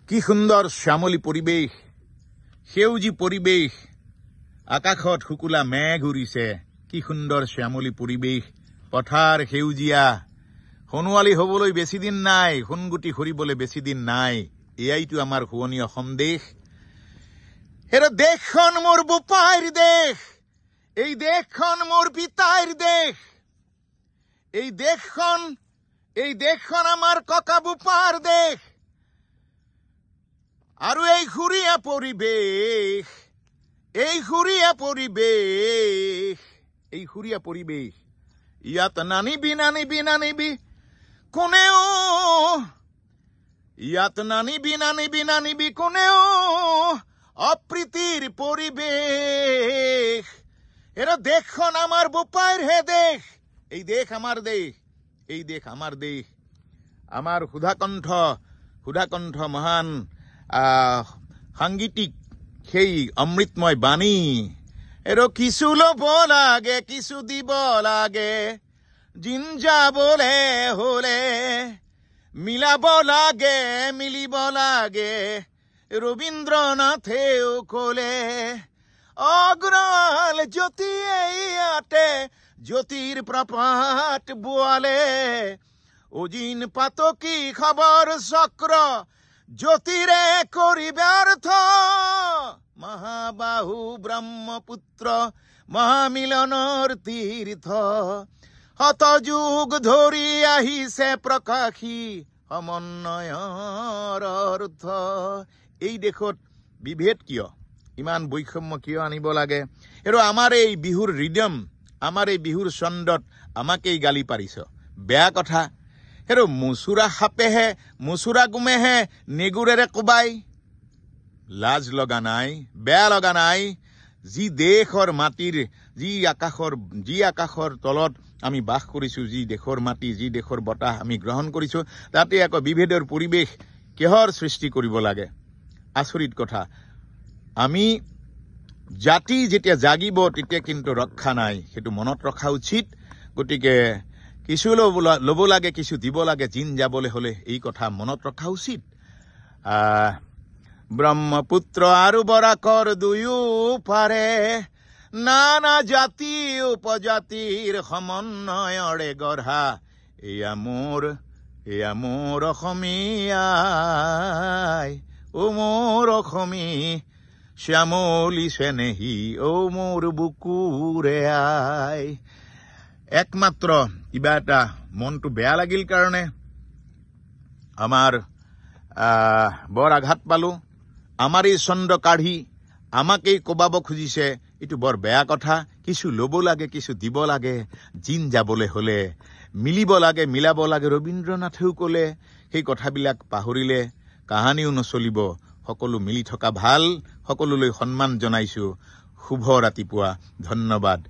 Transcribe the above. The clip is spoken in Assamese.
কি সুন্দৰ শ্যামলী পৰিৱেশ, সেউজী পৰিৱেশ, আকাশত শুকুলা মেঘ উৰিছে। কি সুন্দৰ শ্যামলী পৰিৱেশ, পথাৰ সেউজীয়া, সোণোৱালী হবলৈ বেছি দিন নাই, সোণগুটি সৰিবলৈ বেছি দিন নাই। এয়াইতো আমাৰ শুৱনি অসম দেশ। হেৰ দেশখন মোৰ বোপাইৰ দেশ, এই দেশখন মোৰ পিতাইৰ দেশ, এই দেশখন আমাৰ ককা বোপাৰ দেশ। আৰু এই সুৰীয়া পৰিৱেশ, ইয়াত নানিবি কোনেও, ইয়াত নানিবি কোনেও অপ্ৰীতিৰ পৰিৱেশ। এৰা দেশখন আমাৰ বোপাইৰ হে দেশ, এই দেশ আমাৰ দেশ, এই দেশ আমাৰ দেশ। আমাৰ সুধাকণ্ঠ মহান সাংগীতিক সেই অমৃতময় বাণী। এৰ কিছু ল'ব লাগে, কিছু দিব লাগে, জিঞ্জাবলে হলে মিলাব লাগে, মিলিব লাগে, ৰবীন্দ্ৰনাথেও কলে। অগ্ৰাল জ্যোতি ইয়াতে জ্যোতিৰ প্ৰপাত বোৱালে, অজিন পাতকী খবৰ চক্ৰ জ্যোতিৰে কৰি ব্যৰ্থ। মহাবাহু ব্ৰহ্মপুত্ৰ মহামিলনৰ তীৰ্থ, শতযুগ ধৰি আহিছে প্ৰকাশী সমন্বয়ৰ অৰ্থ। এই দেশত বিভেদ কিয়, ইমান বৈষম্য কিয় আনিব লাগে? আৰু আমাৰ এই বিহুৰ ৰিদম, আমাৰ এই বিহুৰ ছন্দত আমাকেই গালি পাৰিছ, বেয়া কথা। হেৰ মুচুৰা সাপেহে, মুচুৰা গুমেহে নেগুৰেৰে কোবাই, লাজ লগা নাই, বেয়া লগা নাই? যি দেশৰ মাটিৰ, যি আকাশৰ তলত আমি বাস কৰিছো, যি দেশৰ মাটি, যি দেশৰ বতাহ আমি গ্ৰহণ কৰিছো, তাতে আকৌ বিভেদৰ পৰিৱেশ কিহৰ সৃষ্টি কৰিব লাগে? আচৰিত কথা। আমি জাতি যেতিয়া জাগিব তেতিয়া কিন্তু ৰক্ষা নাই, সেইটো মনত ৰখা উচিত। গতিকে কিছু ল'ব লাগে, কিছু দিব লাগে, জিন যাবলৈ হলে এই কথা মনত ৰখা উচিত। ব্ৰহ্মপুত্ৰ আৰু বৰাকৰ দুয়ো পাৰে, নানা জাতি উপজাতিৰ সমন্বয়ৰে গঢ়া, এয়া মোৰ অসমীয়াই, ও মোৰ অসমী শ্যামলী চেনেহী, ও মোৰ বুকুৰে আই। একমাত্ৰ কিবা এটা মনটো বেয়া লাগিল কাৰণে আমাৰ বৰ আঘাত পালো। আমাৰ এই ছন্দ কাঢ়ি আমাকেই কবাব খুজিছে, এইটো বৰ বেয়া কথা। কিছু ল'ব লাগে, কিছু দিব লাগে, জিন যাবলৈ হলে মিলিব লাগে, মিলাব লাগে, ৰবীন্দ্ৰনাথেও কলে। সেই কথাবিলাক পাহৰিলে কাহানিও নচলিব। সকলো মিলি থকা ভাল। সকলোলৈ সন্মান জনাইছো। শুভ ৰাতিপুৱা। ধন্যবাদ।